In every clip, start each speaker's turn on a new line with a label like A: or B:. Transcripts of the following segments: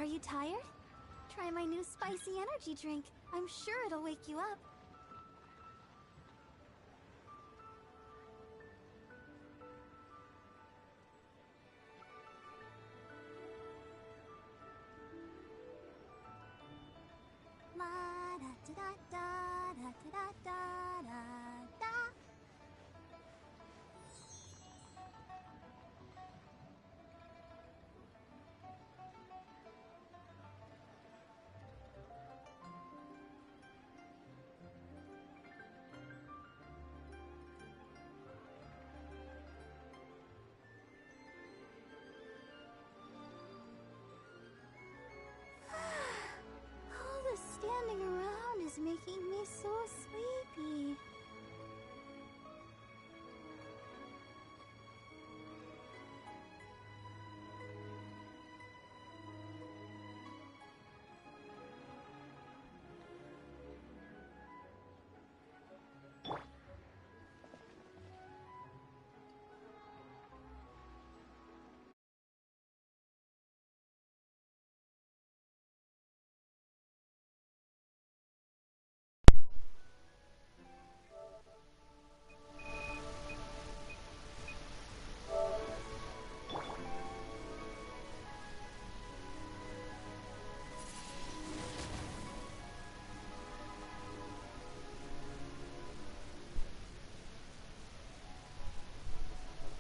A: Are you tired? Try my new spicy energy drink. I'm sure it'll wake you up. La da da da da da da da da. All the standing around is making me so sleepy.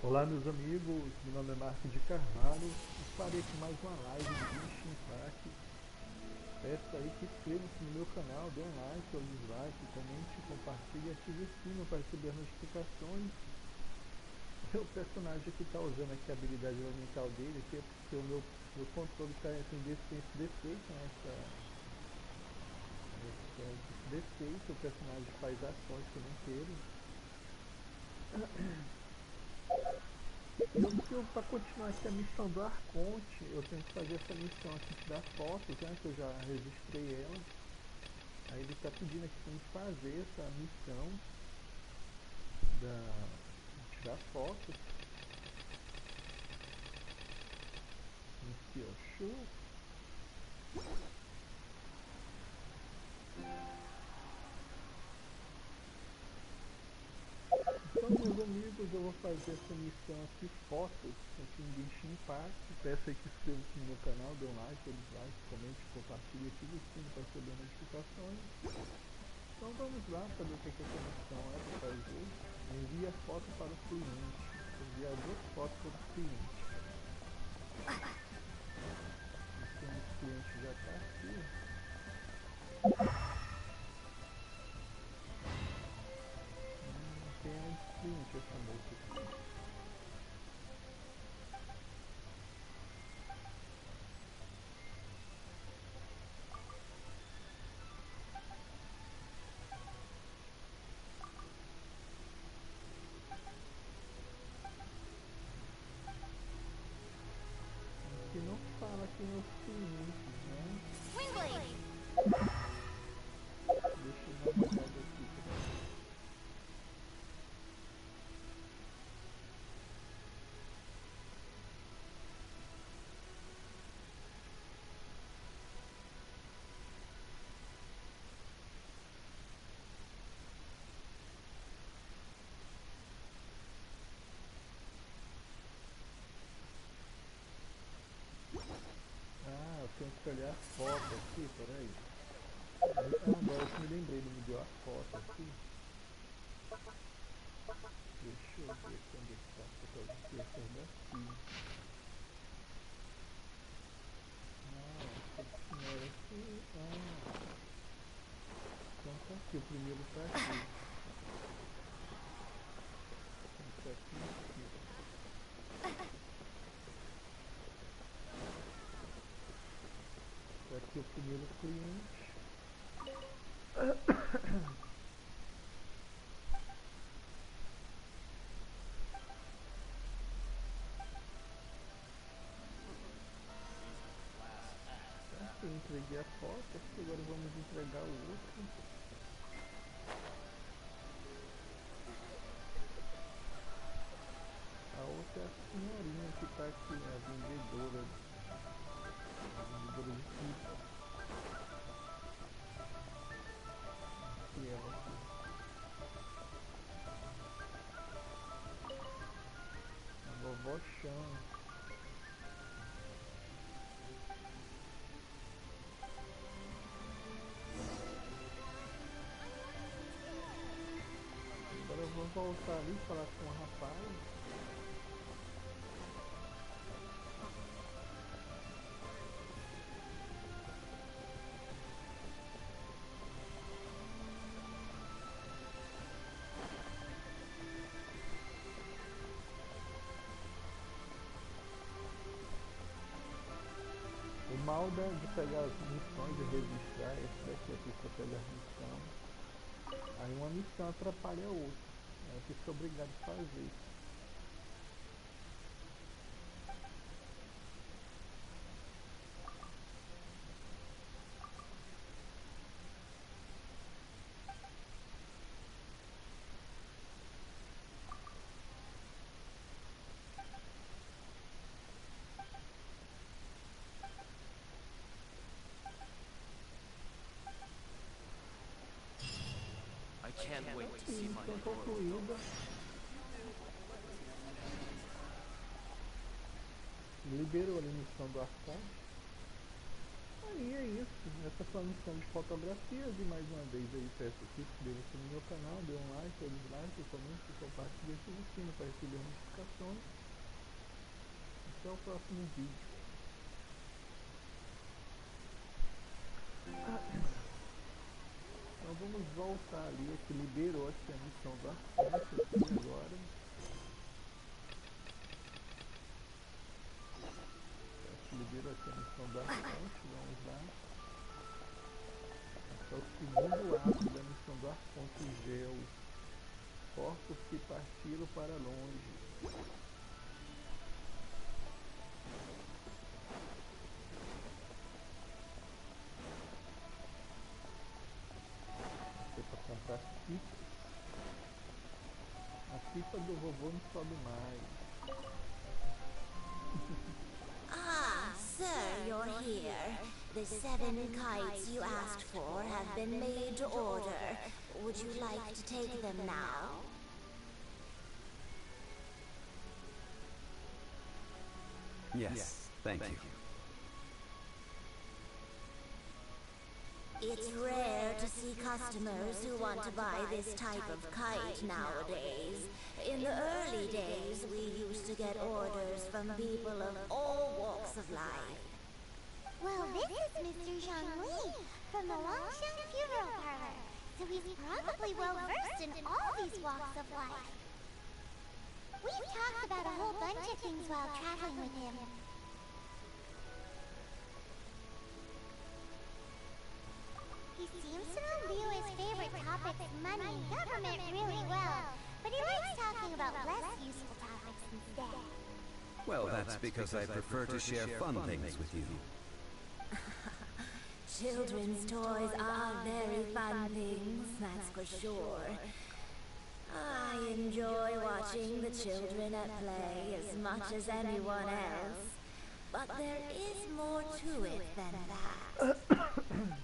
B: Olá meus amigos, meu nome é markdcarvalho e farei aqui mais uma live de Genshin Impact. Peço aí que inscreva-se no meu canal, dê um like ou dislike, comente, compartilhe e ative o sino para receber as notificações. O personagem aqui está usando aqui a habilidade elemental dele, aqui é porque o meu controle está em defeito, né? Esse defeito, o personagem faz ações que eu não quero. Para continuar aqui a missão do Arconte, eu tenho que fazer essa missão aqui de tirar fotos, né, que eu já registrei ela. Aí ele está pedindo aqui para eu fazer essa missão de tirar fotos. Iniciou show. Então meus amigos, eu vou fazer essa missão aqui, fotos, aqui em Genshin Impact. Peço aí que inscreva-se no meu canal, dê um like, ou dislike, comente, compartilhe, ative o sino para receber notificações. Então vamos lá saber o que essa missão é para fazer. Envia a foto para o cliente. Enviar 2 fotos para o cliente. O cliente já está aqui. Tem um cliente essa moça aqui. Aqui não fala quem é os clientes, né? Deixa eu dar uma olhada aqui. Eu tenho que olhar a foto aqui, peraí. Agora que me lembrei, ele me deu a foto aqui. Deixa eu ver aqui onde está a fotografia, essa daqui. Essa senhora aqui. Então tá aqui, o primeiro tá aqui. Então tá aqui. Tá aqui o primeiro cliente. Eu entreguei a foto, aqui agora vamos entregar o outro. A outra é a senhorinha que está aqui, a vendedora de chão. Agora eu vou voltar ali e falar com o rapaz. O mal de pegar as missões e registrar, esse daqui a pessoa pega a missão, aí uma missão atrapalha a outra, aí a pessoa é obrigada a fazer.
C: Can't wait to see my
B: Missão concluída. Liberou ali a missão do Assuntos. Aí é isso. Essa foi a missão de fotografias e mais uma vez aí peço que se inscreva-se no meu canal, dê um like, ou dislike, comente, compartilhe, ative o sino para receber notificações. Até o próximo vídeo. Então vamos voltar ali, que liberou aqui a missão do Assuntos aqui agora. Liberou aqui a missão do Assuntos, vamos lá. Esse é o segundo ato da missão do Arcangelo. Corpos que partiram para longe. Para comprar pipas. A pipa do vovô não sobe mais.
A: Ah, sir, you're here. The 7 kites you asked for have been made to order. Would you like to take them now?
C: Yes, thank you.
A: It's rare to see customers who want to buy this type of kite nowadays. In the early days, we used to get orders from people of all walks of life.
D: Well, this is Mr. Zhang from the Longe Funeral Parlor, so he's probably well-versed in all these walks of life. We've talked about a whole bunch of things while traveling with him. He seems to know Leo's favorite topics, money and government, really well, but he likes talking about less useful topics instead.
C: Well, that's because I prefer to share fun things with you.
A: Children's toys are very fun things, that's for sure. I enjoy watching the children at play as much as anyone else. But there is more to it than that.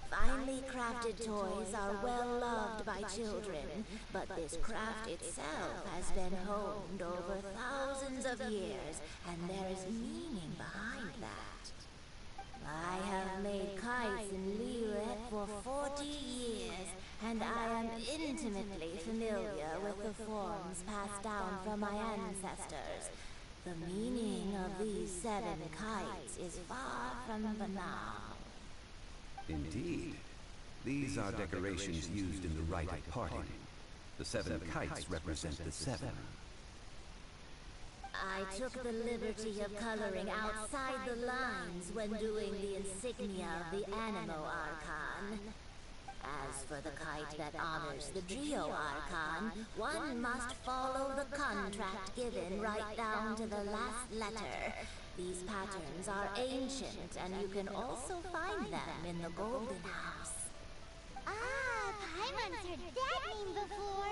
A: Finely crafted toys are well loved by children, but this craft itself has been honed over thousands of years, and there is meaning behind that. I have made kites in Liyue for 40 years, and I am intimately familiar with the forms passed down from my ancestors. The meaning of these 7 kites is far from banal.
C: Indeed. These are decorations used in the rite of parting. The 7 kites represent the 7.
A: I took the liberty of coloring outside the lines when doing the insignia of the Animo Archon. As for the kite that honors the Drio Archon, one must follow the contract given right down to the last letter. These patterns are ancient, and you can also find them in the Golden House.
D: Ah, Paimon's heard that name before.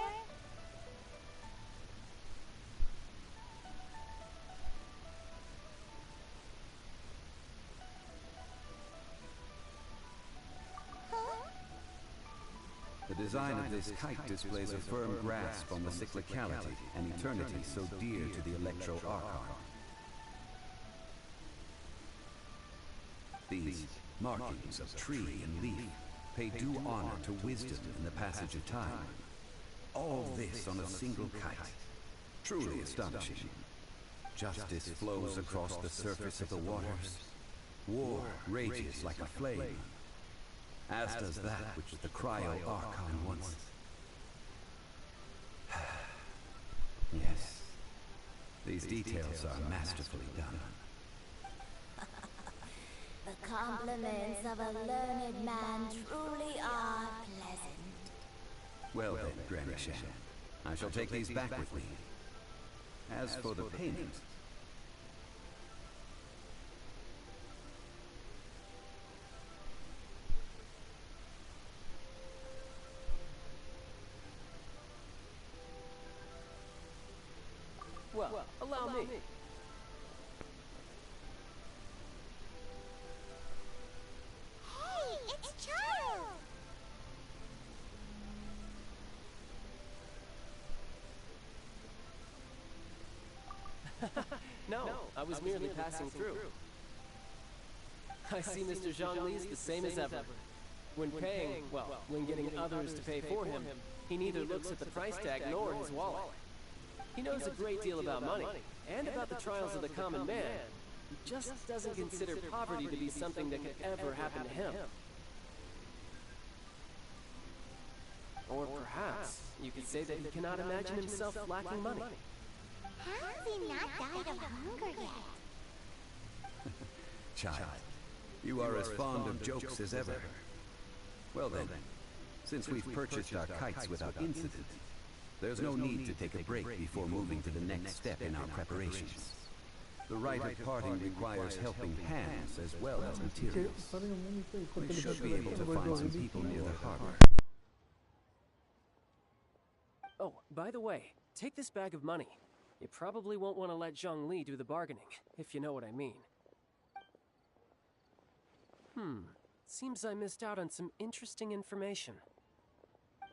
C: The design of this kite displays a firm grasp on the cyclicality and eternity so dear to the Electro Archon. These markings of tree and leaf pay due honor to wisdom in the passage of time. All this on a single kite. Truly astonishing. Justice flows across the surface of the waters. War rages like a flame, as does that which the cryo-archon once. Yes, these details are masterfully done.
A: The compliments of a learned man truly are pleasant.
C: Well then, Granny Shan, I shall take these back with me. As for the payment...
E: Well, allow me.
D: Hey, it's Charles!
E: No, I was merely passing through. I see Mr. Zhongli's the same as ever. When paying, well, when getting others to pay for him, he neither looks at the price tag nor his wallet. He knows a great deal about money, and about the trials of the common man. He just doesn't consider poverty to be something that could ever happen to him. Or perhaps you could say that he cannot imagine himself lacking money.
D: How has he not died of hunger yet?
C: Child, you are as fond of jokes as ever. Well then, since we've purchased our kites without incident, there's no need to take a break before moving to the next step in our preparations. The rite of parting requires helping hands as well as materials. We should be able to find some people near the harbor.
E: Oh, by the way, take this bag of money. You probably won't want to let Zhongli do the bargaining, if you know what I mean. Seems I missed out on some interesting information.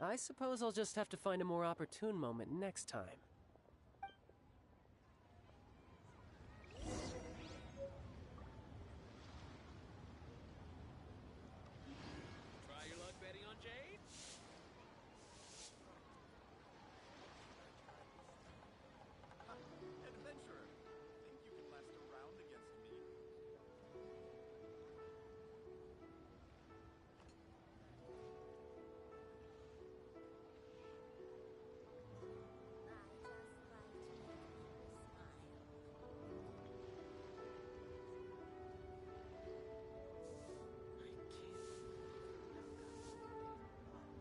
E: I suppose I'll just have to find a more opportune moment next time.
F: Try your luck betting on Jade? Adventurer, think you can last a round against me?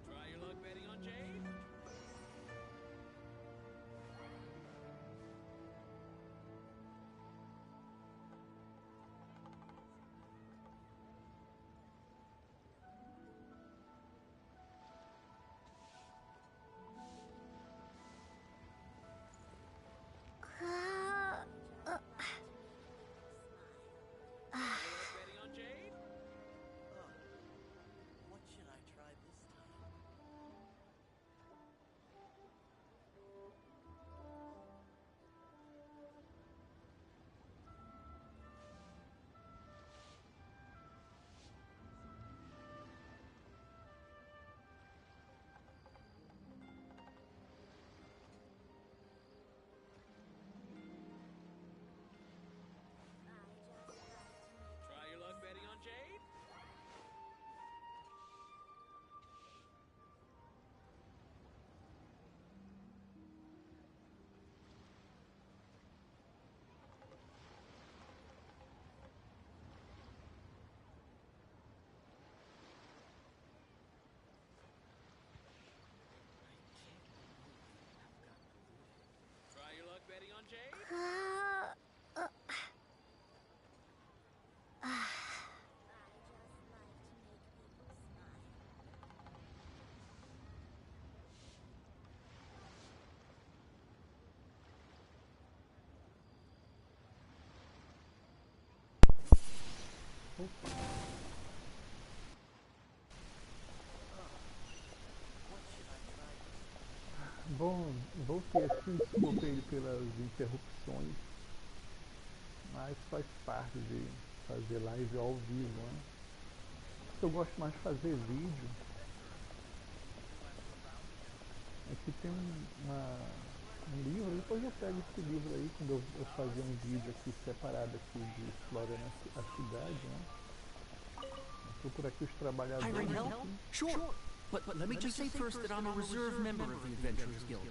F: Try your luck betting on Jade? Try your luck betting on Jade?
G: What should I try this time?
F: Try your luck betting on Jade? Try your luck betting on Jade?
B: Bom, voltei aqui, desculpa aí pelas interrupções, mas faz parte de fazer live ao vivo, né? Eu gosto mais de fazer vídeo. Aqui tem um livro, depois eu pego esse livro aí quando eu fazer um vídeo aqui separado aqui de explorando a cidade, né? Estou por aqui os trabalhadores.
H: Hiring help? Sure. But let me just say first that I'm a reserve member of the Adventurers Guild.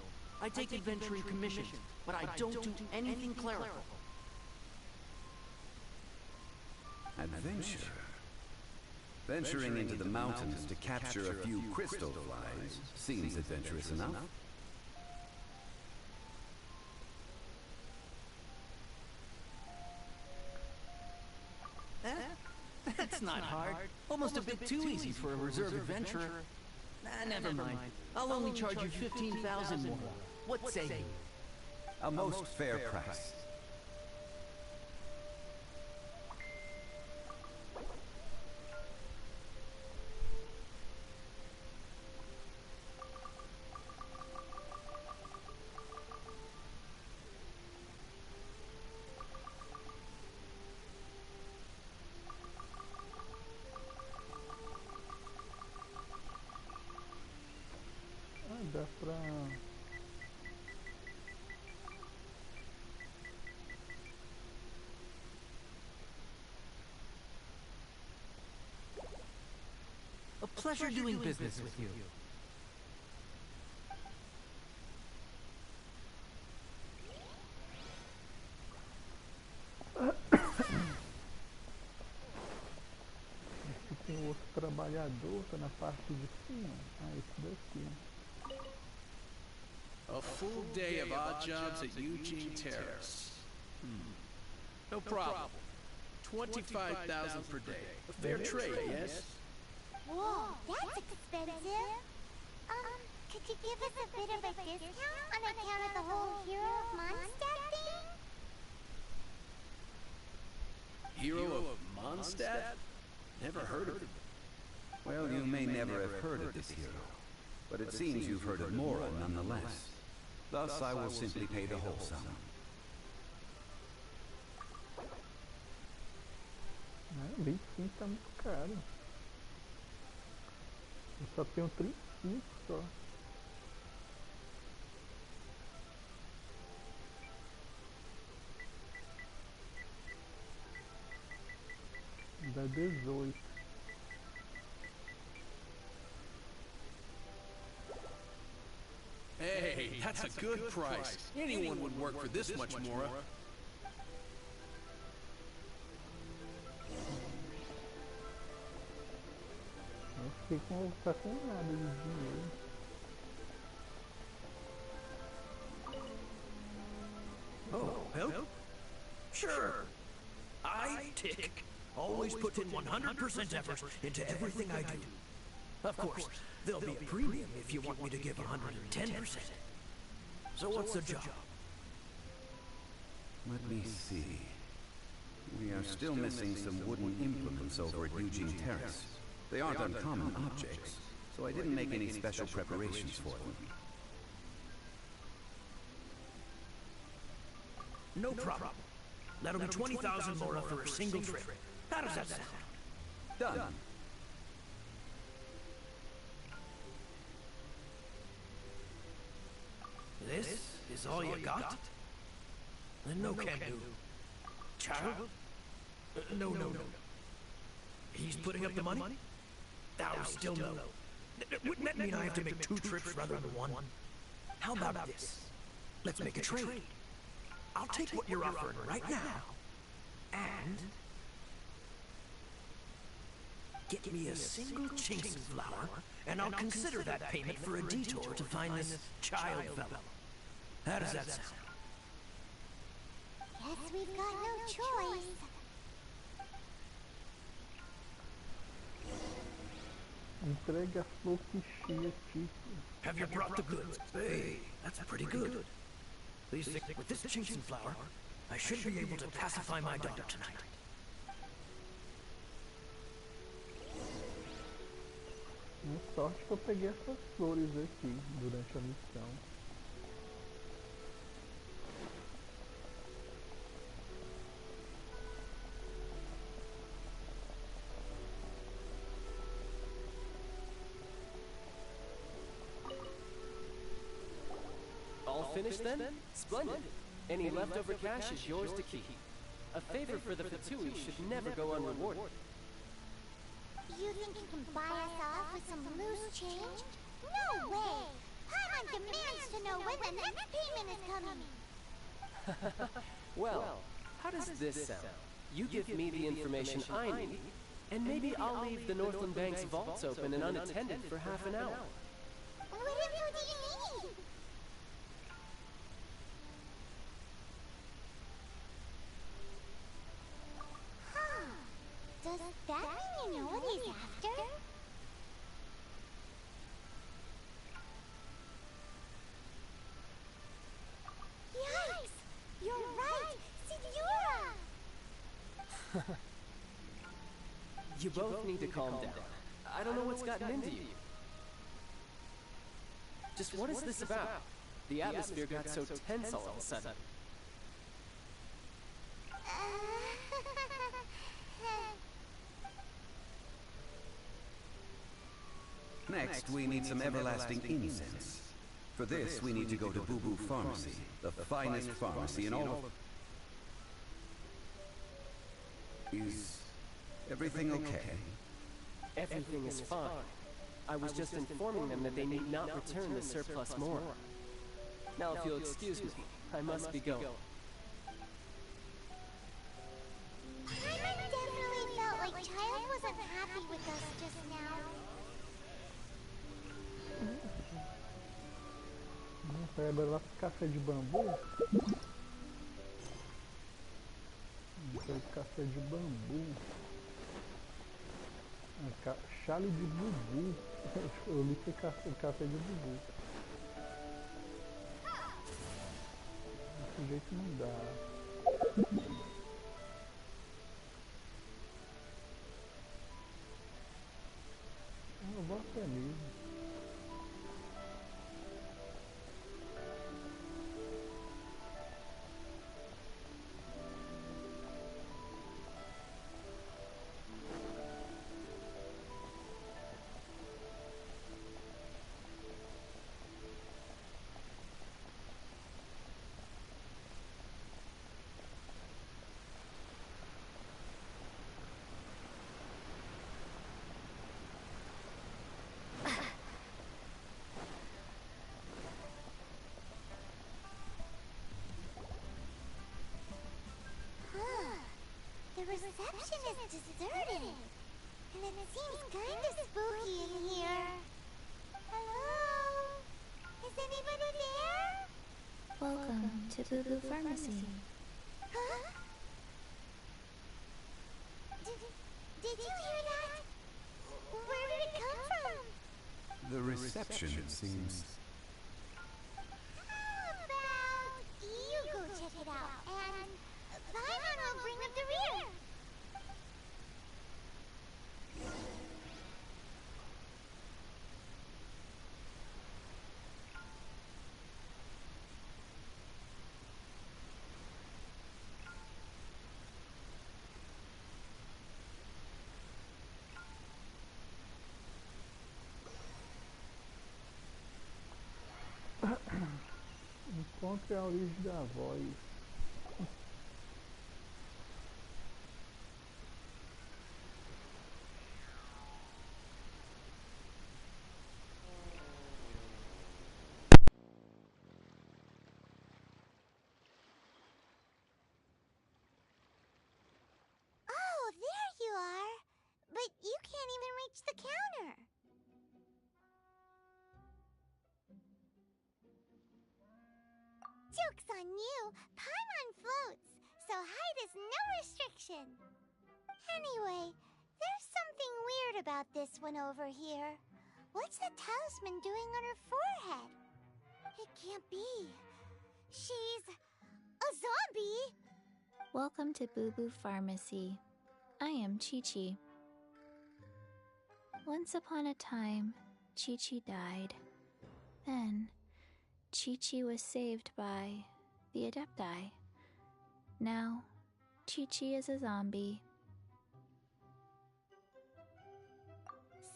H: I take adventuring commissions, but I don't do anything clerical.
C: Adventure. Venturing into the mountains to capture a few crystal flies seems adventurous enough.
H: That's not hard. Almost a bit too easy for a reserve adventurer. Never mind. I'll only charge you 15,000 more. What say you?
C: A most fair price.
B: Dá pra...
H: A pleasure doing business with you.
B: Aqui tem outro trabalhador, tá na parte de cima. Ah, esse daqui.
F: A full day of odd jobs at Eugene Terrace. No problem. 25,000 per day. A fair trade, yes?
D: Whoa, that's expensive. Could you give us a bit of a discount on account of the whole Hero of Mondstadt thing?
F: Hero of Mondstadt? Never heard of him.
C: Well, you may never have heard of this hero, but it seems you've heard of Mora nonetheless. Thus, I will simply pay the whole sum.
B: Ah, 25 tá muito caro. Eu só tenho 35 só. Dá 18.
F: Hey, that's a good price. Anyone would work for this much more.
B: Eu fiquei com, tá com nada de dinheiro.
I: Oh, help? Sure. I, Tick, always put in 100% effort into everything I do. Of course, there'll be a premium if you want me to give 110%. So what's the job?
C: Let me see. We are still missing some wooden implements over at Eugene Terrace. They aren't uncommon objects, so I didn't make any special preparations for them.
I: No problem. That'll be 20,000 more for a single trip. How does that sound?
C: Done.
I: This is all you got? Then no can do. Child? No. He's putting up the money? Oh, still no. Wouldn't that mean I have to make 2 trips rather than 1? How about this? Let's make a trade. I'll take what you're offering right now, and get me a single chinks flower, and I'll consider that payment for a detour to find this child fellow. How does that sound?
D: Guess we've got no choice.
B: Entregue a flor clichê aqui.
I: Have you brought the goods? Hey, that's pretty good. Please think, with this chinks flower, I should be able to pacify my daughter tonight.
B: Minha sorte que eu peguei essas flores aqui durante a missão.
E: All finished then? Splendid. Any leftover cash is yours to keep. A favor for the Fatui should never go unrewarded.
D: You think you can buy us off with some loose change? No way! Paimon demands to know when the next payment is coming.
E: Well, how does this sound? You give me the information I need, and maybe I'll leave the Northland Bank's vaults open and unattended for half an hour.
D: What info do you need? Huh. Does that mean you know what he's after? Yikes! You're right! Signora!
E: You both need to calm down. I don't know what's gotten into you. Just what is this about? The atmosphere got so tense all of a sudden.
C: Next, we need some everlasting incense. For this, we need to go to Boo Boo Pharmacy, the finest pharmacy in all of... Is everything okay?
E: Everything is fine. I was just informing them that they need not return the surplus more. Now, if you'll excuse me, I must be going.
D: I definitely felt like Child wasn't happy with us just now.
B: Pega lá café de bambu. Café de bambu. Chale de bubu. Eu li que é café de bubu. Desse jeito não dá. Eu vou até mesmo.
D: The reception is deserted, and it seems kind of spooky in here. Hello? Is anybody there?
J: Welcome to Boo Boo Pharmacy.
D: Huh? Did you hear that? Where did it come from?
C: The reception, it seems.
D: How about you go check it out, and Paimon will bring up the rear.
B: Encontre a origem da voz.
D: Oh, there you are. But you can't even reach the counter. Joke's on you. Paimon floats, so height is no restriction. Anyway, there's something weird about this one over here. What's the talisman doing on her forehead? It can't be. She's a zombie.
J: Welcome to Boo Boo Pharmacy. I am Chi-Chi. Once upon a time, Chi-Chi died. Then, Chi-Chi was saved by the Adepti. Now, Chi-Chi is a zombie.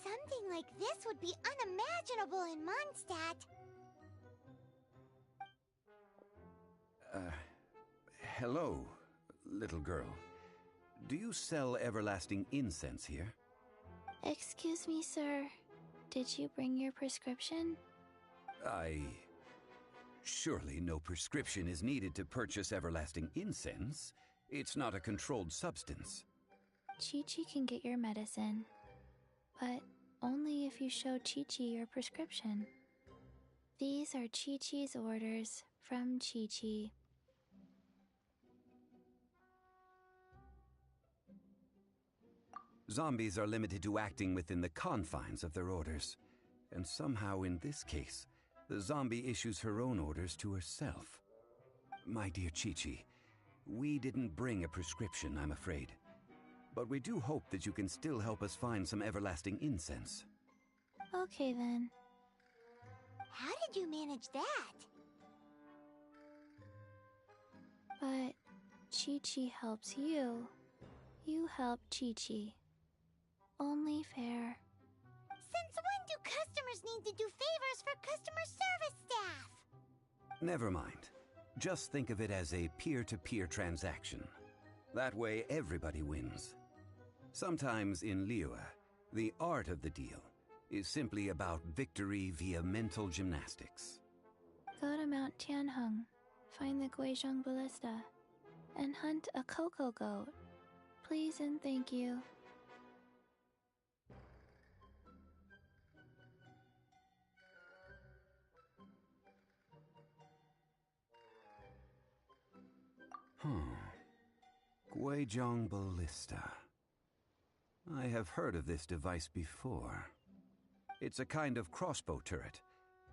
D: Something like this would be unimaginable in Mondstadt.
C: Hello, little girl. Do you sell everlasting incense here?
J: Excuse me, sir. Did you bring your prescription?
C: Surely no prescription is needed to purchase everlasting incense. It's not a controlled substance.
J: Chi-Chi can get your medicine, but only if you show Chi-Chi your prescription. These are Chi-Chi's orders from Chi-Chi.
C: Zombies are limited to acting within the confines of their orders. And somehow in this case, the zombie issues her own orders to herself. My dear Chi-Chi, we didn't bring a prescription, I'm afraid. But we do hope that you can still help us find some everlasting incense.
J: Okay then.
D: How did you manage that?
J: But Chi-Chi helps you. You help Chi-Chi. Only fair.
D: Since when do customers need to do favors for customer service staff?
C: Never mind. Just think of it as a peer-to-peer transaction. That way everybody wins. Sometimes in Liyue, the art of the deal is simply about victory via mental gymnastics.
J: Go to Mount Tianheng, find the Guizhong Ballista, and hunt a cocoa goat. Please and thank you.
C: Guizhong Ballista. I have heard of this device before. It's a kind of crossbow turret,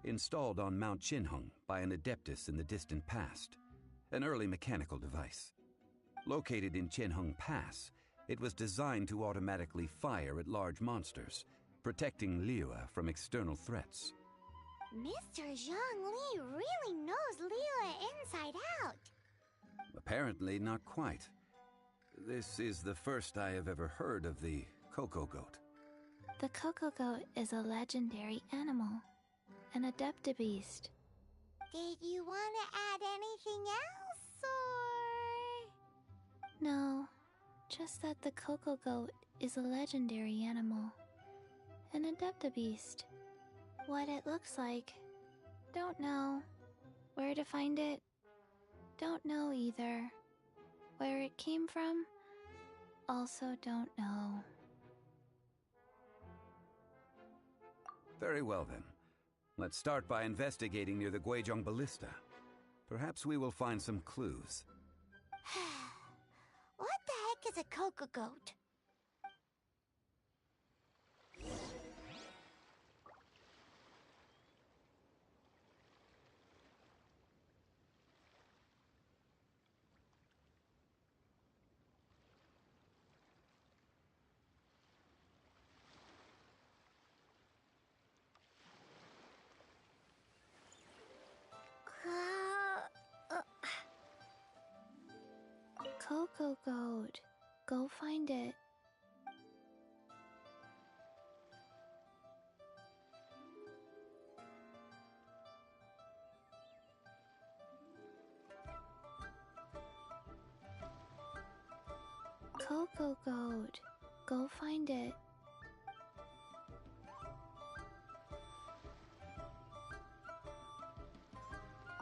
C: installed on Mount Qinheng by an adeptus in the distant past. An early mechanical device. Located in Qinheng Pass, it was designed to automatically fire at large monsters, protecting Liyue from external threats.
D: Mr. Zhongli really knows Liyue inside out.
C: Apparently not quite. This is the first I have ever heard of the cocoa goat.
J: The cocoa goat is a legendary animal, an adeptabeast.
D: Did you want to add anything else, or...?
J: No, just that the cocoa goat is a legendary animal, an adeptabeast. What it looks like, don't know. Where to find it, don't know either. Where it came from, also don't know.
C: Very well then. Let's start by investigating near the Guizhong Ballista. Perhaps we will find some clues.
D: What the heck is a cocoa goat?
J: Cocoa goat. Go find it. Cocoa goat. Go find it.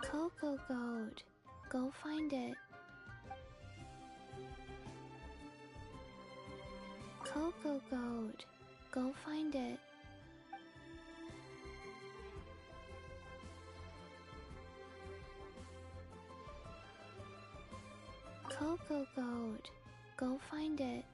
J: Cocoa goat. Go find it. Cocoa goat. Go find it. Cocoa goat. Go find it.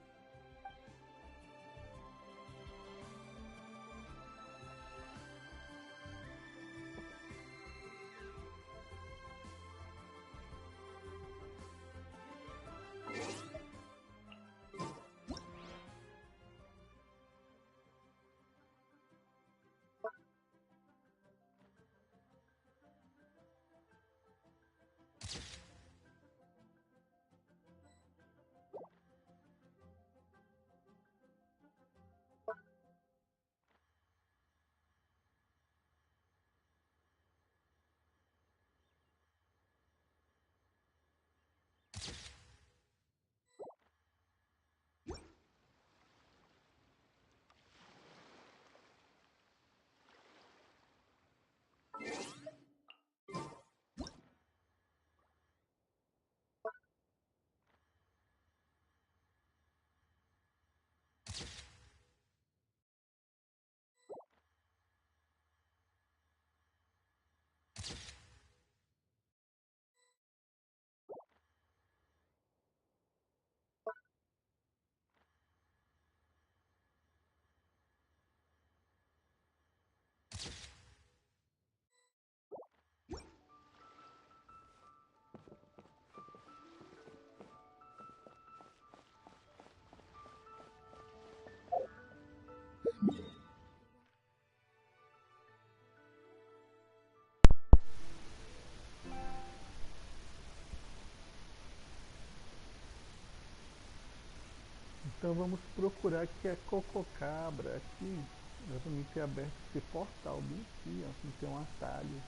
B: Então vamos procurar que é Cococabra aqui. Eu também ter aberto esse portal bem aqui, ó, que tem um atalho.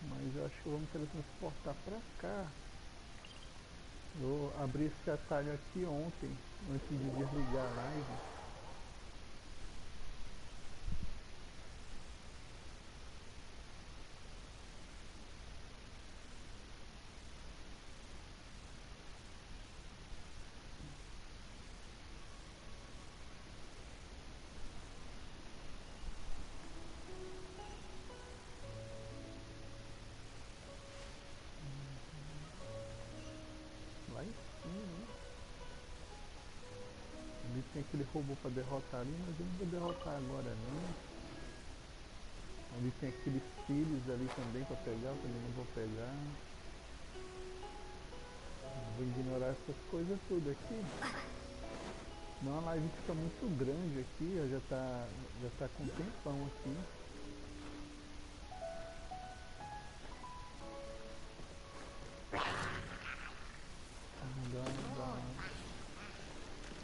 B: Mas eu acho que vamos teletransportar pra cá. Eu abri esse atalho aqui ontem, antes de desligar a live. Lá em cima, né? Ali tem aquele robô para derrotar ali, mas eu não vou derrotar agora não. Ali tem aqueles filhos ali também para pegar, eu também não vou pegar. Vou ignorar essas coisas tudo aqui. Não, a live fica muito grande aqui, ó, já tá com tempão aqui.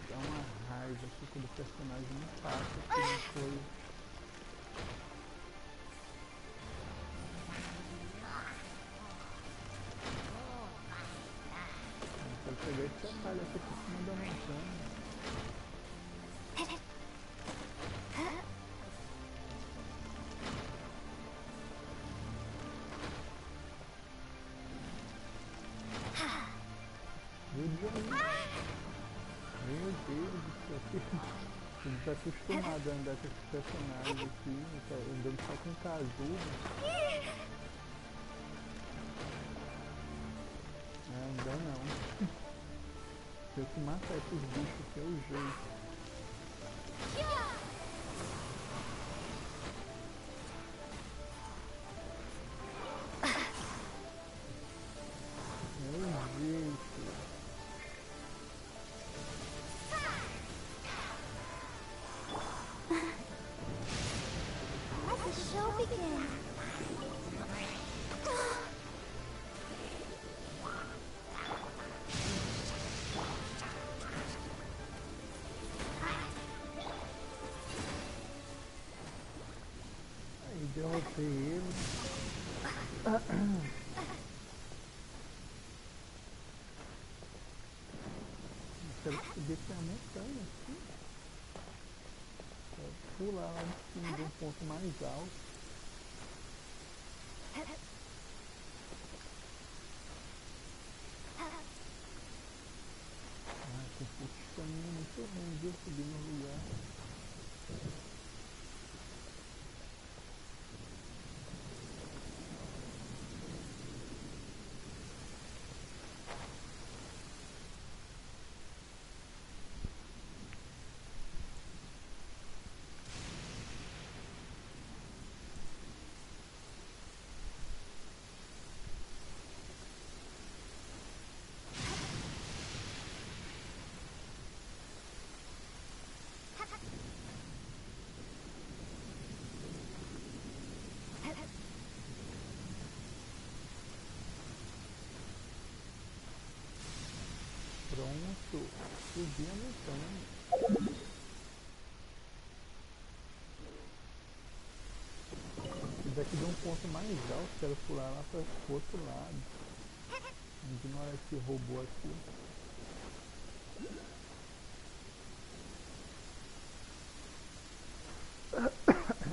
B: Dá uma raiva aqui quando o personagem não passa aqui na coisa. Eu quero pegar esse atalho aqui por cima da montanha. Meu Deus do céu, ele tá acostumado a andar com esse personagem aqui, tá andando só com casulo. Não dá não. Tem que matar esses bichos que é o jeito. Derrotei ele. Quero subir pra montanha aqui. Quero pular lá em cima de um ponto mais alto. Com esse caminho é muito ruim de eu subir no lugar. Pronto, subi a montanha. E daqui de um ponto mais alto, quero pular lá para o outro lado. Ignorar esse robô aqui.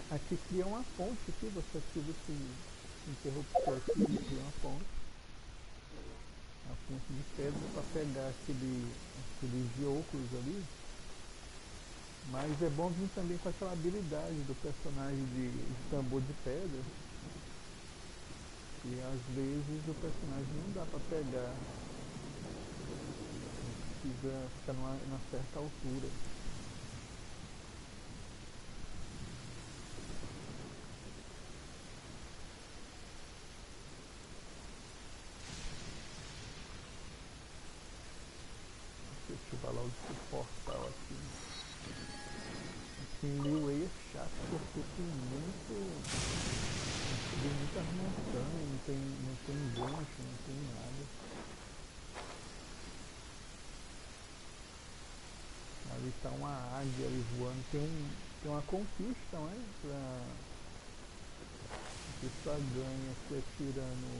B: Aqui cria uma ponte aqui, você ativa esse interruptor aqui, cria uma ponte. A ponte de pedra para pegar aqueles geóculos ali. Mas é bom vir também com aquela habilidade do personagem de tambor de pedra. E às vezes o personagem não dá para pegar. Precisa ficar numa certa altura. Ativar logo esse portal aqui. Aqui em Liwei é chato porque tem muitas montanhas, não tem gancho, não tem nada. Ali está uma águia ali voando. Tem uma conquista, né? Que só ganha se atirando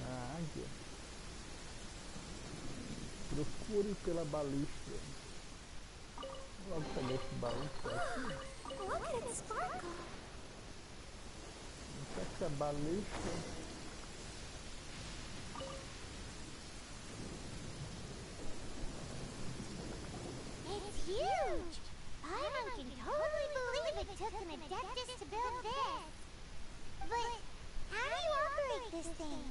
B: na águia. Procure pela balista. Logo pegar esse baú aqui.
D: Look at it sparkle.
B: Essa balista.
D: It's huge! Byron can totally believe it took an Adeptus to build this. But how do you operate this thing?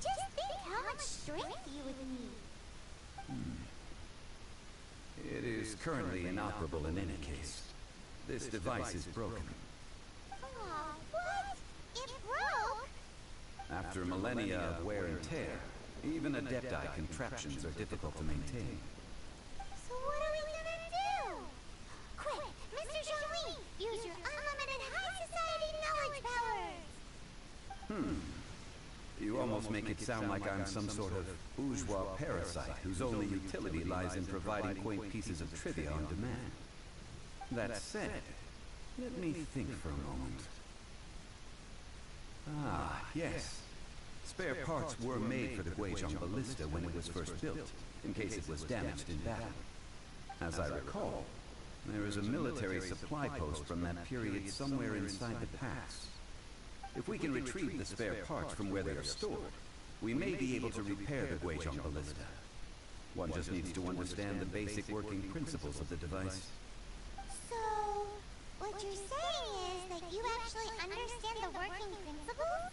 D: Just think how much strength you would need.
C: It is currently inoperable in any case. This device is broken.
D: Aw, what? It broke?
C: After millennia of wear and tear, even Adepti contraptions are difficult to maintain.
D: So what are we gonna do? Quick, Mr. Jean-Louis, use your unlimited high society knowledge powers!
C: You almost make it sound like I'm some sort of bourgeois parasite whose only utility lies in providing quaint pieces of trivia on demand. That said, let me think for a moment. Ah, yes. Spare parts were made for the Guizhong Ballista when it was first built, in case it was damaged in battle. As I recall, there is a military supply post from that period somewhere inside the pass. If we can retrieve the spare parts from where they are stored, we may be able to repair the Guizhong Ballista. One just needs to understand the basic working principles of the device.
D: So, what you're saying is that you actually understand the working principles?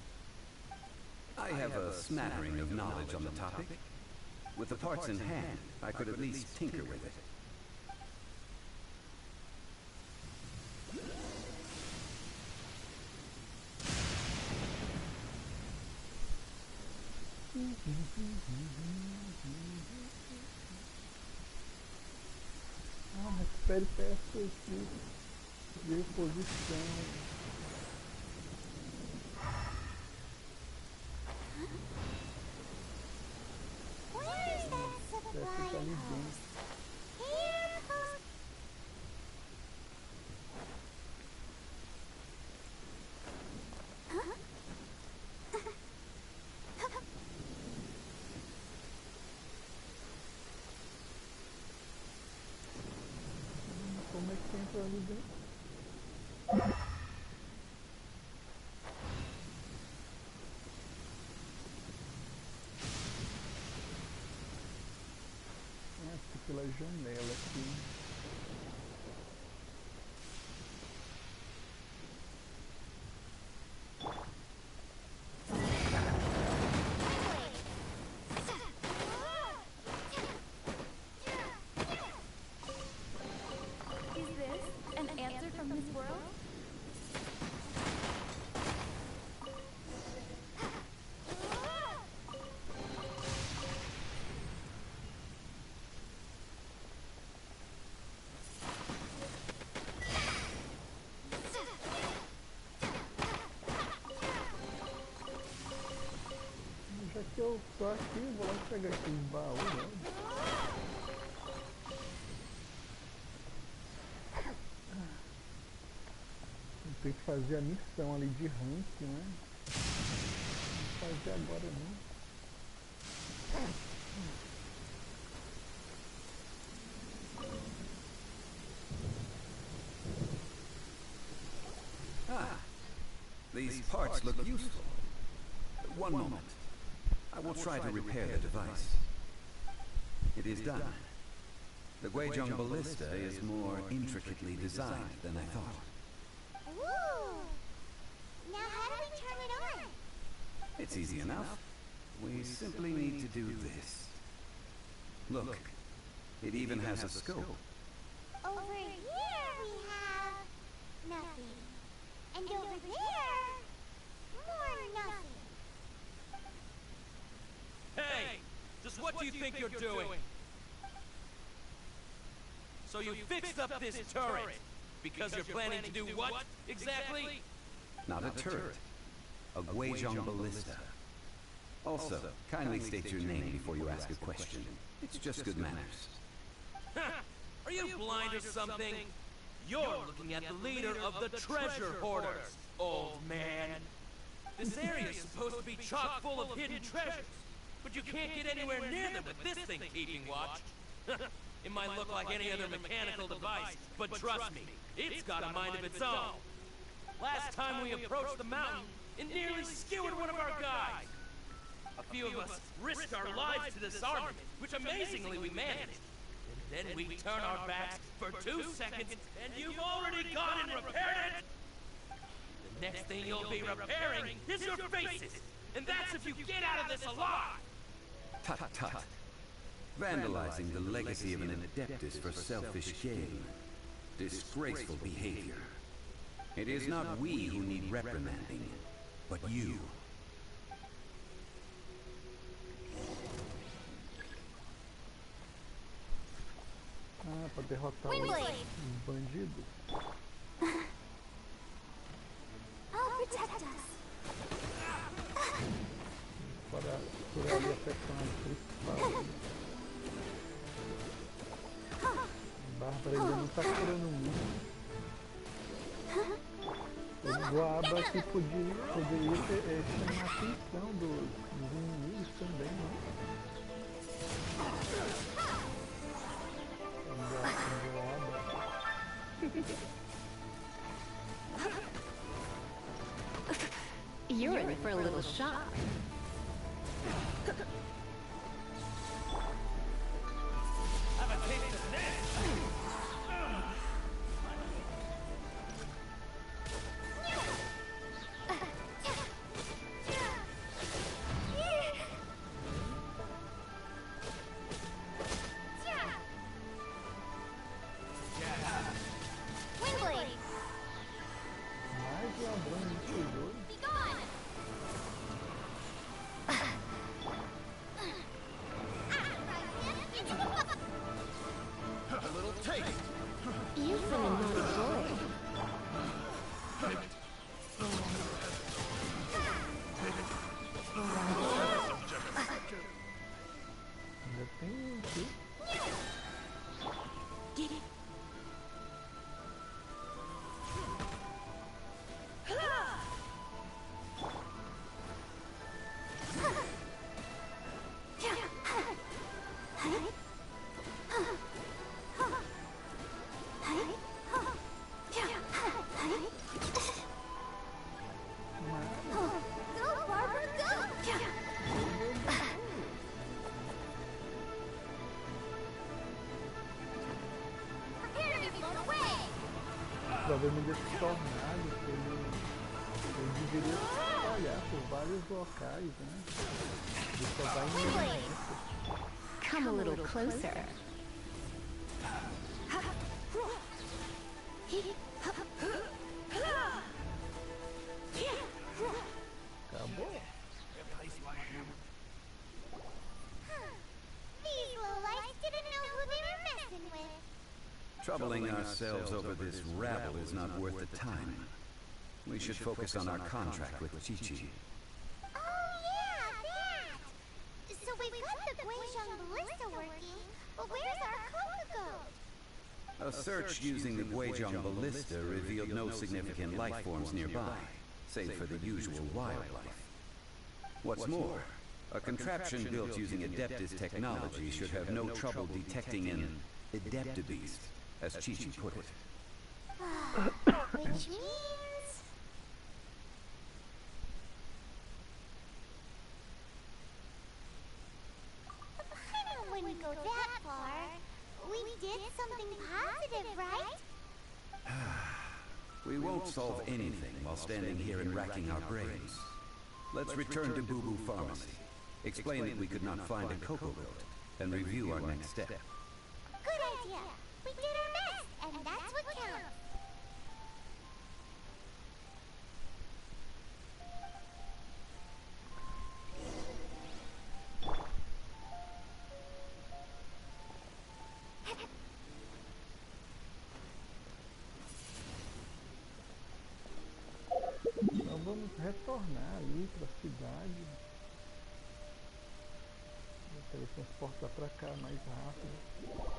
C: I have a smattering of knowledge on the topic. With the parts in hand, I could at least tinker with it.
B: As peripécias de reposição.
D: Where is that supply house? Here, post.
B: Como é que entra ali dentro? Pela janela aqui.
A: Is this an answer from this world?
B: Já que eu tô aqui, vou lá pegar aquele baú, né? Tem que fazer a missão ali de rank, né? Não vou fazer agora não.
C: Ah, these parts look useful. One moment. I will try to repair the device. It is done. The Guizhong Ballista is more intricately designed than I thought.
D: Ooh! Now how do we turn it on?
C: It's easy enough. We simply need to do this. Look, it even has a scope.
D: Over here we have nothing. And over there, more nothing.
K: Hey! Just what do you think you're doing? So you fixed up this turret because you're planning to do what, exactly?
C: Not a turret. A Guizhong Ballista. Also, kindly state your name before you ask a question. It's just good manners.
K: Are you blind or something? You're looking at the leader of the treasure hoarders, old man. This area is supposed to be chock full of hidden treasures, but you can't get anywhere near them with this thing keeping watch. It might look like any other mechanical device, but trust me, it's got a mind of its own. Last time we approached the mountain, it nearly skewered one of our guys. A few of us risked our lives to disarm it, which amazingly we managed. And then we turn our backs for 2 seconds, and you've already gone and repaired it! The next thing you'll be repairing is your faces! And that's if you get out of this alive!
C: Tut tut. Vandalizing the legacy of an adeptus for selfish gain. Disgraceful behavior. It is not we who need reprimanding, but you.
B: Ah, pra derrotar os bandidos.
D: I'll protect us.
B: Para curar ali a personagem principal. Bárbara ainda não tá curando muito. O Guaba aqui poderia chamar a atenção dos inimigos também, né?
L: You're in for a little shock.
K: Have a taste of this!
B: Provavelmente esse tornado ele deveria se espalhar por vários locais, né? Ele só vai em
L: Come a little closer.
B: Acabou.
D: These lowlifes didn't know who they were messing with.
C: Troubling ourselves over this rabble is not worth the time. We should focus on our contract with Chi-Chi.
D: Oh yeah, that! So we've got the Guizhong ballista working, but where's our Kokugo?
C: A search using the Guizhong ballista revealed no significant life forms nearby, save for the usual wildlife. What's more, a contraption built using Adeptus technology should have no trouble detecting an Adeptabeast, as Chi-Chi put it.
D: Which means... I wouldn't go that far. We did something positive, right?
C: We won't solve anything while standing here and racking our brains. Let's return to Boo Boo Pharmacy, explain that we could not find a Cocoa Goat, and review our next step.
D: Good idea. We did our best, and that's what counts.
B: Então vamos retornar ali para a cidade. teletransportar pra cá mais rápido.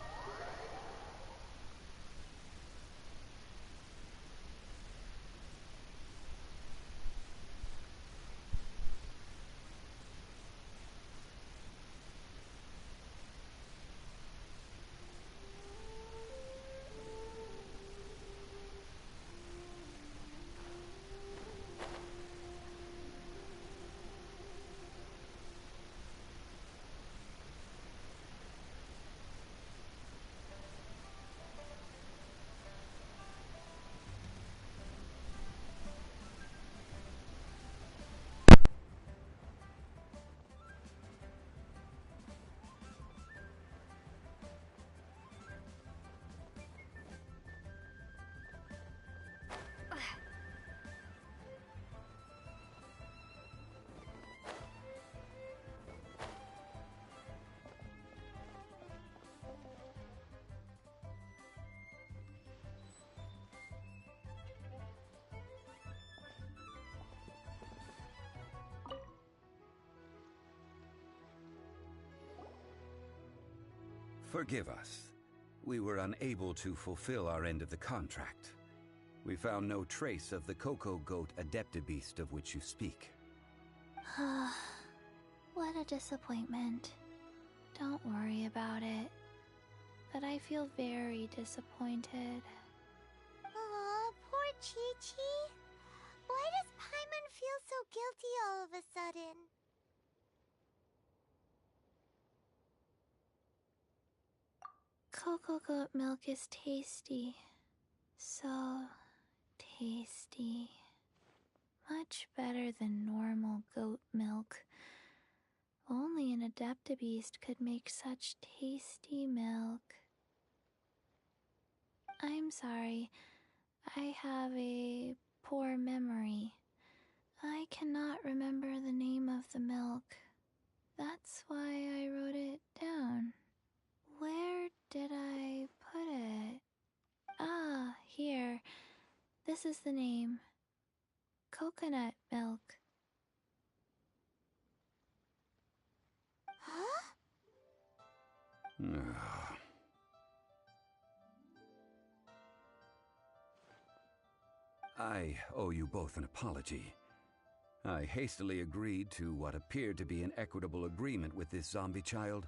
C: Forgive us. We were unable to fulfill our end of the contract. We found no trace of the Coco Goat Adeptabeast of which you speak.
J: What a disappointment. Don't worry about it. But I feel very disappointed.
D: Aw, poor Chi-Chi. Why does Paimon feel so guilty all of a sudden?
J: Cocoa goat milk is tasty. So tasty. Much better than normal goat milk. Only an Adeptabeast could make such tasty milk. I'm sorry. I have a poor memory. I cannot remember the name of the milk. That's why I wrote it down. Where did I put it? Ah, here. This is the name. Coconut milk.
D: Huh?
C: I owe you both an apology. I hastily agreed to what appeared to be an equitable agreement with this zombie child,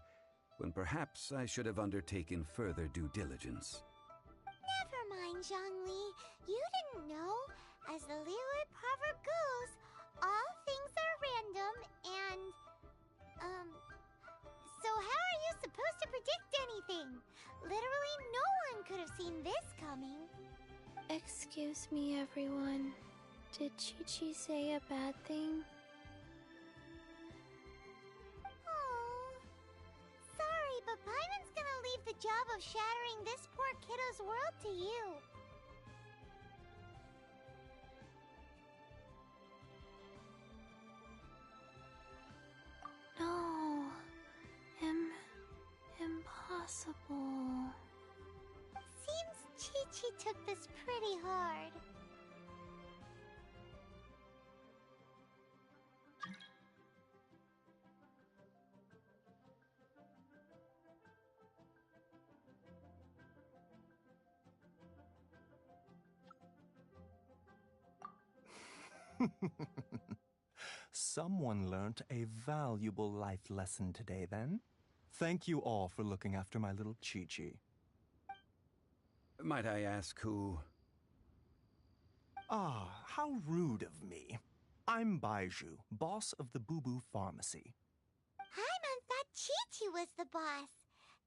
C: when perhaps I should have undertaken further due diligence.
D: Never mind, Zhongli. You didn't know. As the Liyue proverb goes, all things are random and, so how are you supposed to predict anything? Literally no one could have seen this coming.
J: Excuse me, everyone. Did Chi-Chi say a bad thing?
D: Oh, sorry, but Paimon's gonna leave the job of shattering this poor kiddo's world to you.
J: No. Impossible.
D: Seems Chi-Chi took this pretty hard.
M: Someone learnt a valuable life lesson today, then. Thank you all for looking after my little Chi-Chi.
C: Might I ask who?
M: Ah, how rude of me. I'm Baiju, boss of the Boo Boo Pharmacy.
D: Paimon thought Chi-Chi was the boss.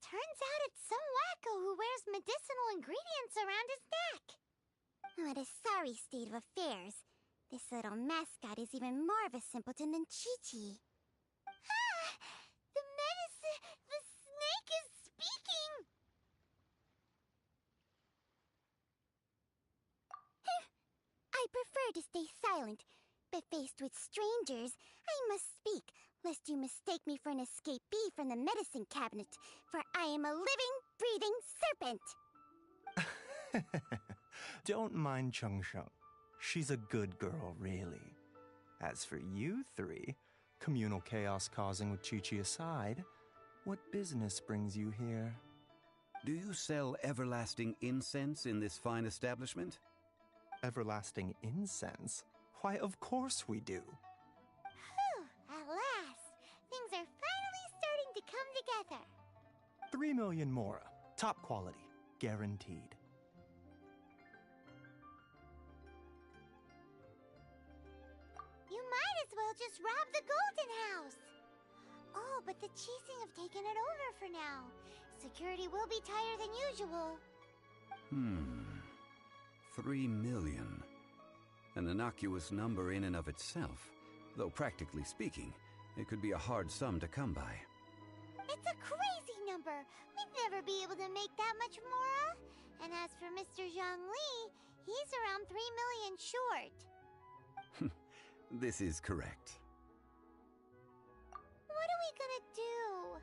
D: Turns out it's some wacko who wears medicinal ingredients around his neck. What a sorry state of affairs. This little mascot is even more of a simpleton than Chi-Chi. Ah! The snake is speaking! I prefer to stay silent, but faced with strangers, I must speak, lest you mistake me for an escapee from the medicine cabinet, for I am a living, breathing serpent!
M: Don't mind Cheng-Sheng. She's a good girl, really. As for you three, communal chaos causing with Chi-Chi aside, What business brings you here?
C: Do you sell everlasting incense in this fine establishment?
M: Everlasting incense? Why, of course we do.
D: Whew, at last. Things are finally starting to come together.
M: 3 million mora. Top quality. Guaranteed.
D: You might as well just rob the Golden House. Oh, but the Chising have taken it over for now. Security will be tighter than usual.
C: 3 million. An innocuous number in and of itself, though practically speaking, it could be a hard sum to come by.
D: It's a crazy number. We'd never be able to make that much mora. And as for Mr. Zhongli, he's around 3 million short.
C: This is correct.
D: What are we gonna do?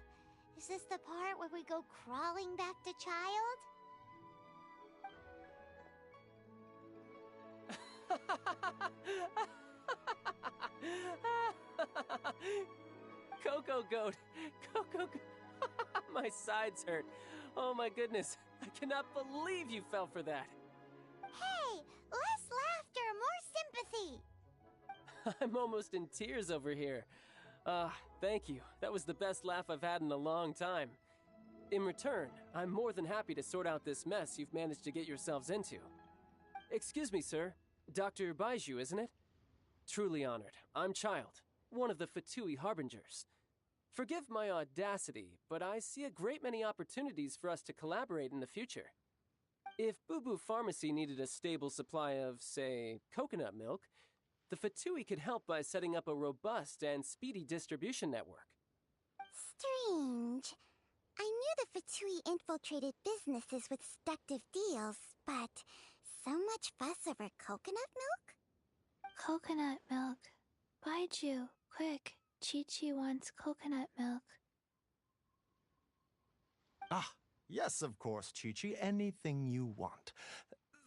D: Is this the part where we go crawling back to Child?
E: Coco Goat! Coco Goat! My sides hurt. Oh my goodness. I cannot believe you fell for that.
D: Hey, less laughter, more sympathy.
E: I'm almost in tears over here. Thank you. That was the best laugh I've had in a long time. In return, I'm more than happy to sort out this mess you've managed to get yourselves into. Excuse me, sir. Dr. Baiju, isn't it? Truly honored. I'm Child, one of the Fatui Harbingers. Forgive my audacity, but I see a great many opportunities for us to collaborate in the future. If Boo Boo Pharmacy needed a stable supply of, say, coconut milk, the Fatui could help by setting up a robust and speedy distribution network.
D: Strange. I knew the Fatui infiltrated businesses with seductive deals, but so much fuss over coconut milk?
J: Coconut milk. Baiju, quick. Chi-Chi wants coconut milk.
M: Ah, yes, of course, Chi-Chi. Anything you want.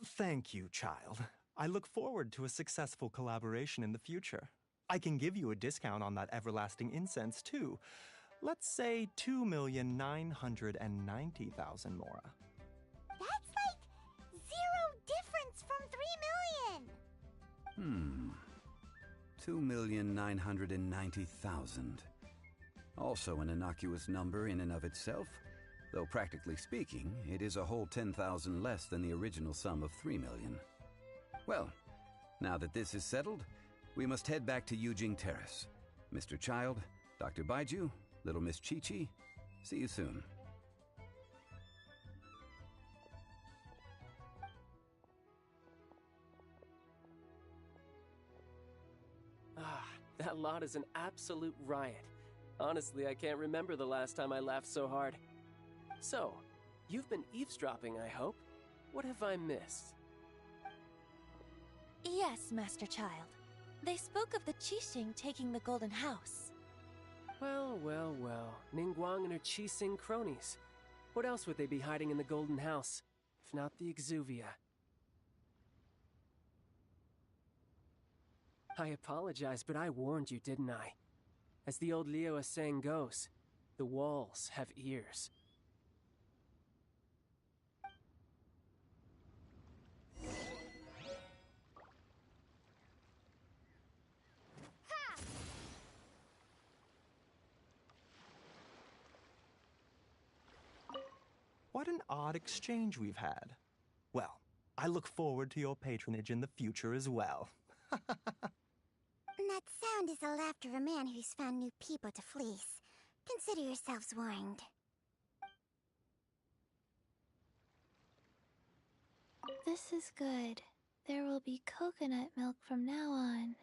M: Thank you, Child. I look forward to a successful collaboration in the future. I can give you a discount on that everlasting incense, too. Let's say 2,990,000 mora.
D: That's like 0 difference from 3 million.
C: 2,990,000. Also an innocuous number in and of itself, though practically speaking, it is a whole 10,000 less than the original sum of 3 million. Well, now that this is settled, we must head back to Yujing Terrace. Mr. Child, Dr. Baiju, Little Miss Chi-Chi, see you soon.
E: That lot is an absolute riot. Honestly, I can't remember the last time I laughed so hard. So, you've been eavesdropping, I hope? What have I missed?
N: Yes, Master Child. They spoke of the Qixing taking the Golden House.
E: Well, well, well. Ningguang and her Qixing cronies. What else would they be hiding in the Golden House, if not the Exuvia? I apologize, but I warned you, didn't I? As the old Liu saying goes, the walls have ears.
M: What an odd exchange we've had. Well, I look forward to your patronage in the future as well.
D: That sound is the laughter of a man who's found new people to fleece. Consider yourselves warned.
J: This is good. There will be coconut milk from now on.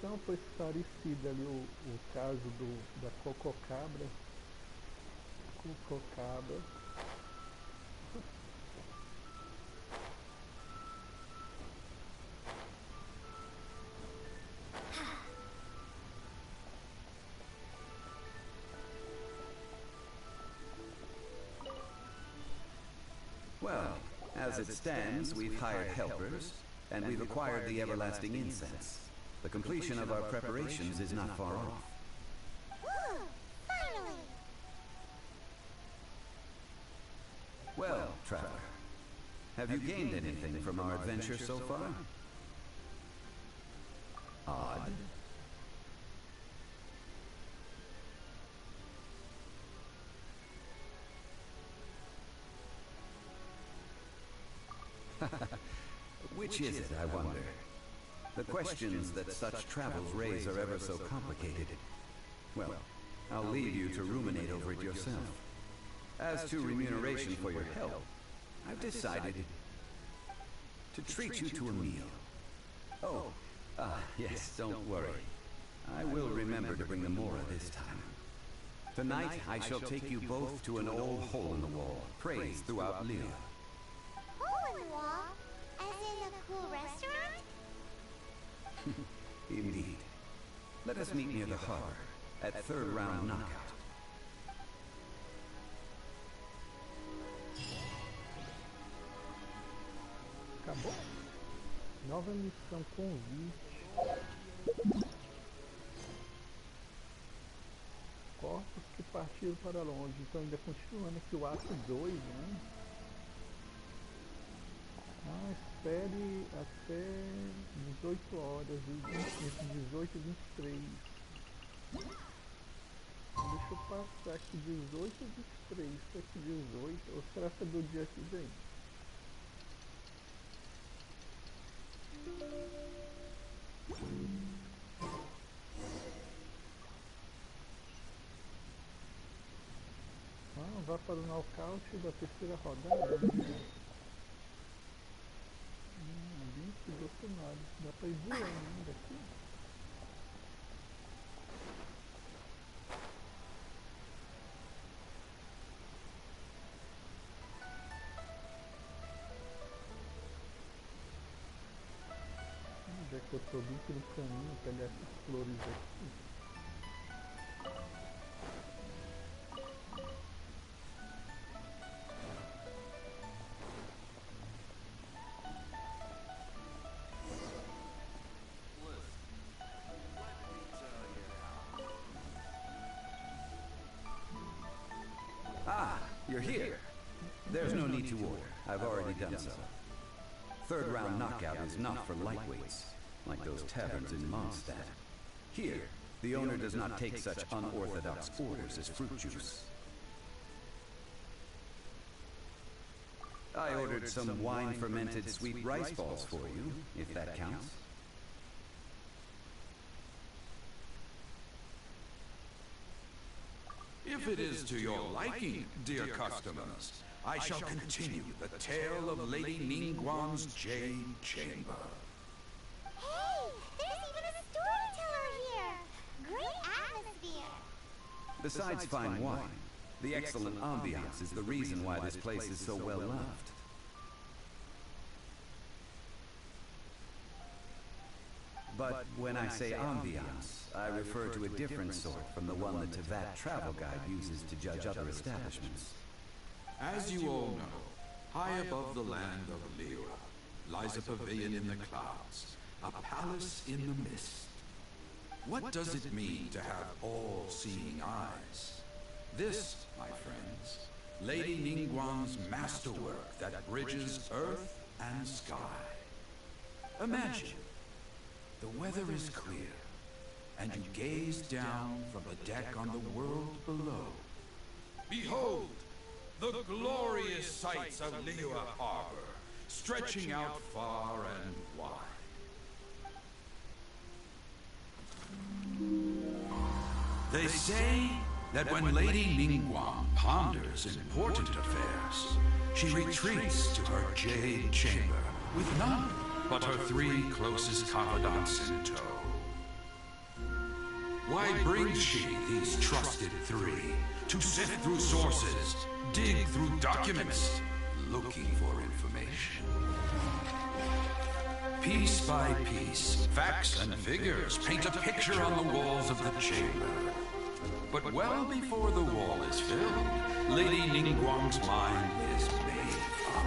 B: descrição foi esclarecido ali o caso da cococabra.
C: Well, as it stands, we've hired helpers, and we've acquired the everlasting incense. The completion of our preparations is not far off.
D: Woo! Finally!
C: Well, traveler, have you gained anything from our adventure so far? Odd. Which is it, I wonder? The questions that such travels raise are ever so complicated. Well, I'll leave you to ruminate over it yourself. As to remuneration for your help, I've decided to treat you to a meal. Oh, yes, don't worry. I will remember to bring the Mora this time. Tonight, I shall take you both to an old hole-in-the-wall, praised throughout Lille.
D: Hole-in-the-wall? As in a cool restaurant?
C: Indeed. Let us meet near the harbor, at third round knockout.
B: Acabou? Nova missão, convite. Corpos que partiram para longe. Então ainda continuando aqui o ato 2, né? Espere até 18 horas, entre 18 e 23. Deixa eu passar aqui 18 e 23, isso aqui 18, ou será que é do dia que vem? Vá para o nocaute da terceira rodada. Dá pra ir voando ainda aqui. Já que eu tô bem pelo caminho, pegar essas flores aqui.
C: You're here. There's no need to order. I've already done so. Third round knockout is not for lightweights, like those taverns in Mondstadt. Here, the owner does not take such unorthodox orders as fruit juice. I ordered some wine-fermented sweet rice balls for you, if that counts.
O: If it is to your liking, dear customers, I shall continue the tale of Lady Ningguang's Jade Chamber.
D: Hey, there's even a storyteller here! Great atmosphere!
C: Besides fine wine, the excellent ambiance is the reason why this place is so well loved. But when I say ambiance, I refer to a different sort from the one the Tevat travel guide uses to judge other establishments.
O: As you all know, high above the land of Lille lies a pavilion in the clouds, a palace in the mist. What does it mean to have all-seeing eyes? This, my friends, Lady Ningguang's masterwork that bridges earth and sky. Imagine, the weather is clear, and you gaze down from the deck on the world below. Behold, the glorious sights of Lille Harbor, stretching out far and wide. They say that when Lady Ningguang ponders important affairs, she retreats to her jade chamber with none but her 3 closest confidants in tow. Why brings she these trusted three to sift through sources, dig through documents, looking for information? Piece by piece, facts and figures paint a picture on the walls of the chamber. But well before the wall is filled, Lady Ningguang's mind is made up.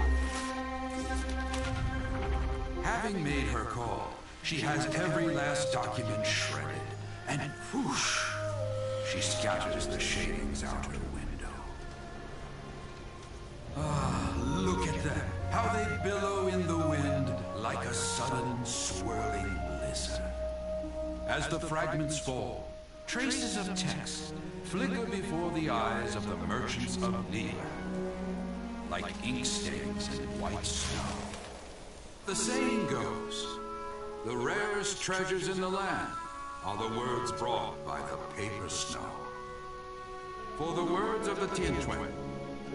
O: Having made her call, she has every last document shredded, and whoosh, she scatters the shavings out her window. Ah, look at them, how they billow in the wind like a sudden swirling blizzard. As the fragments fall, traces of text flicker before the eyes of the merchants of Liyue, like ink stains in white snow. The saying goes, the rarest treasures in the land are the words brought by the paper snow. For the words of the Tianquan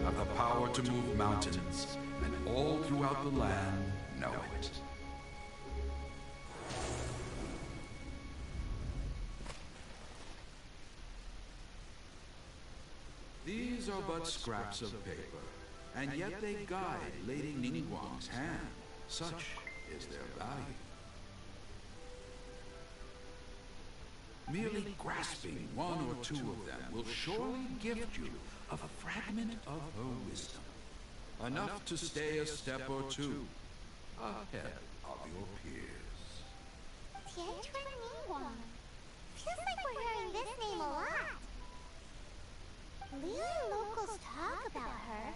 O: have the power to move mountains, and all throughout the land know it. These are but scraps of paper, and yet they guide Lady Ningguang's hand. Such is their value. Merely grasping one or two of them will surely gift you a fragment of her wisdom, enough to stay a step or two ahead of your peers.
D: Tianquan Ningguang. Feels like we're hearing this name a lot. Liyue locals talk about her.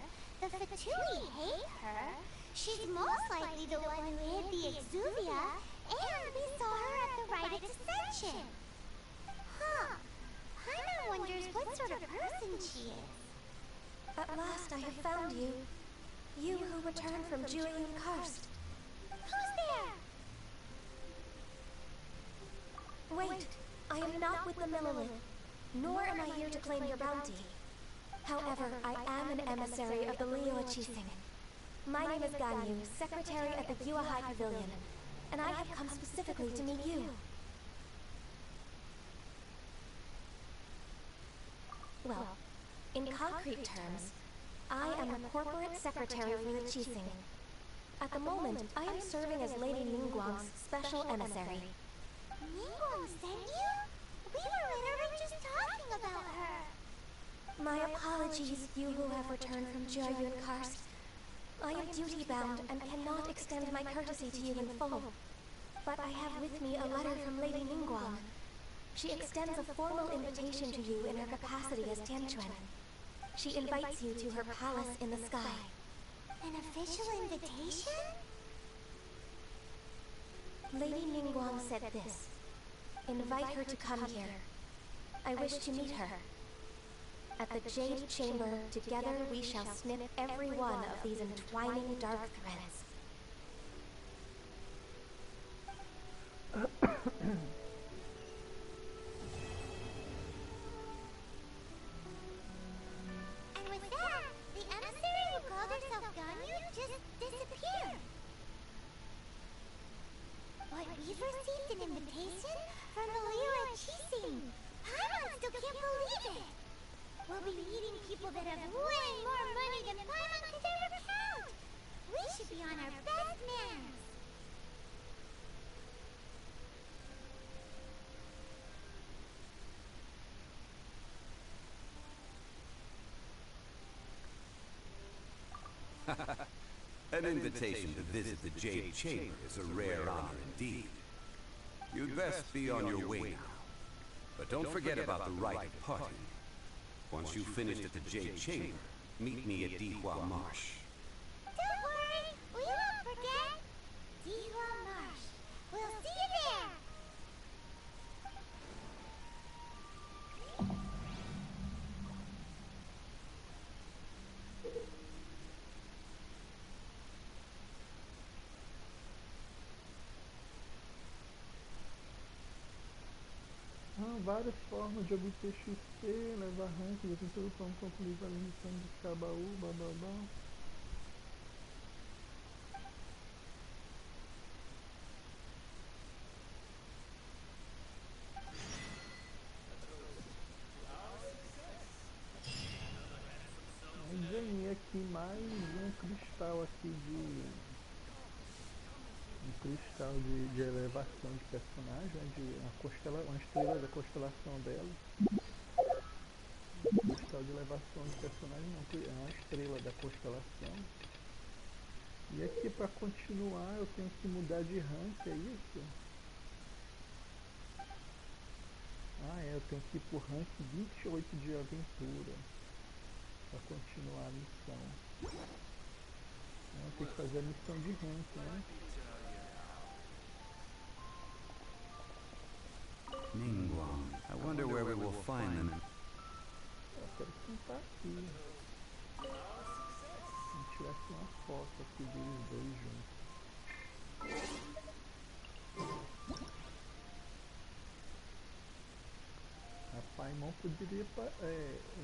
D: The Fatui hate her. She's most likely the one who hid the Exuvia, and we saw her at the rite of Ascension. Huh. Paimon wonders what sort of person she is.
N: At last I have found you. You who returned from Julian Karst.
D: Who's there?
N: Wait, I am not with the Millelith, nor am I here to claim your bounty. However, I am an emissary of the Liyue Qixing. My name is Ganyu, secretary at the Yuehai Pavilion, and I have come specifically to meet you. Well, in concrete terms, I am the corporate secretary for the Qixing. At the moment, I am serving as Lady Ningguang's special emissary.
D: Ningguang sent you? We were literally just talking about her.
N: My apologies, you who have returned from Julian Karst. I am duty-bound and cannot extend my courtesy to you in full. But I have with me a letter from Lady Ningguang. She extends a formal invitation to you in her capacity as Tianquan. She invites you to her palace in the sky.
D: An official invitation?
N: Lady Ningguang said this. Invite her to come here. I wish to meet her. At the Jade Chamber, together we shall snip every one of these entwining dark threads.
D: And with that, the emissary who called herself Ganyu just disappeared. But we've received an invitation from the Liyue Qixing. Paimon still can't believe it. We'll be meeting people that have way more money than Paimon could ever count. We should be on our best manners.
C: An invitation to visit the Jade Chamber is a rare honor indeed. You'd best be on your way now. But don't forget about the rite of parting. Once you've finished at the Jade Chamber, meet me at Dihua Marsh.
D: Don't worry, we won't forget. Dihua Marsh. We'll see you there.
B: Várias formas de obter XP, levar ranking, aventura para um concluir a missão de Cabaú, bababá. cristal de elevação de personagem, uma estrela da constelação dela. Cristal de elevação de personagem não, é uma estrela da constelação. E aqui para continuar eu tenho que mudar de rank, é isso? Ah, eu tenho que ir pro rank 28 de aventura para continuar a missão. Eu tenho que fazer a missão de rank, né?
C: Ningguang. I wonder where we will find them.
B: Eu quero que não tá aqui. Vamos tirar aqui uma foto aqui deles dois juntos. A Paimon poderia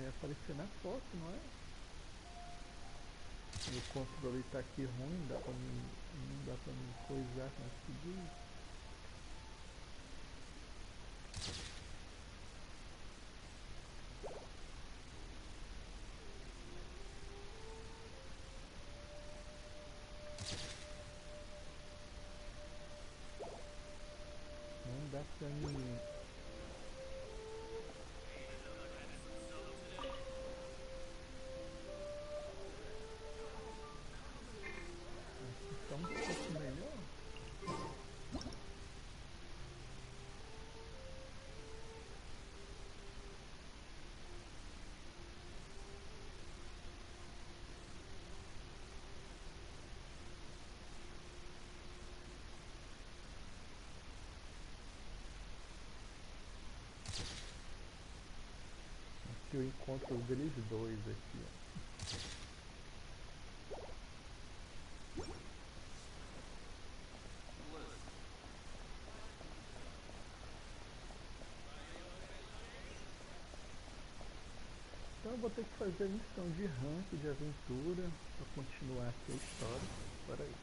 B: aparecer na foto, não é? O controle tá aqui ruim, não dá pra me coisar como se diz. Não dá pra mim. Tá um pouco melhor. Aqui eu encontro deles dois aqui, ó. Então eu vou ter que fazer a missão de rank de aventura para continuar aqui a história. Bora aí.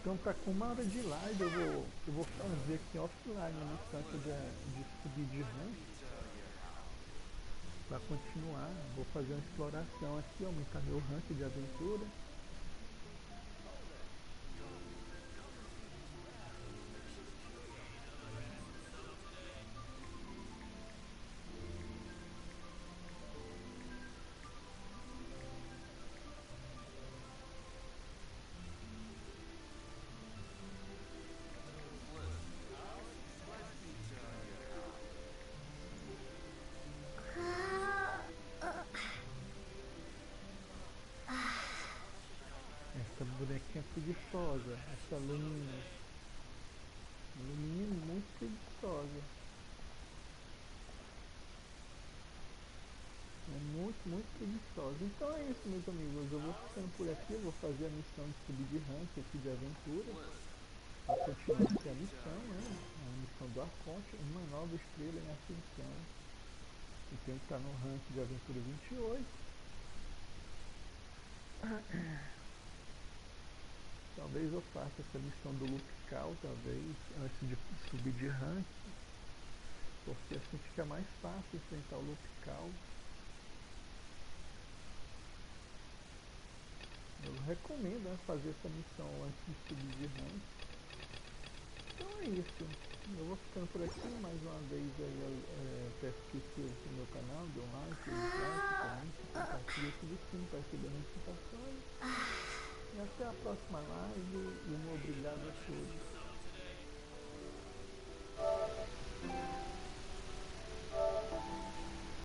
B: Então tá com uma hora de live, eu vou fazer aqui offline a missão de subir de rank. Para continuar, vou fazer uma exploração aqui, aumentar meu rank de aventura. Essa bonequinha preguiçosa, essa Luminha muito preguiçosa. É muito preguiçosa. Então é isso, meus amigos, eu vou ficando por aqui, eu vou fazer a missão de subir de rank aqui de aventura. Para continuar aqui a missão, né? A missão do Arconte, uma nova estrela em ascensão. Eu tenho que estar no rank de aventura 28. Talvez eu faça essa missão do Lupical, talvez, antes de subir de rank, porque assim fica mais fácil enfrentar o Lupical. Eu recomendo, né, fazer essa missão antes de subir de rank. Então é isso. Eu vou ficando por aqui. Mais uma vez aí, peço que se inscreva no meu canal, dê um like, comente, compartilhe tudo sim para receber notificações. E até a próxima live e um obrigado a todos.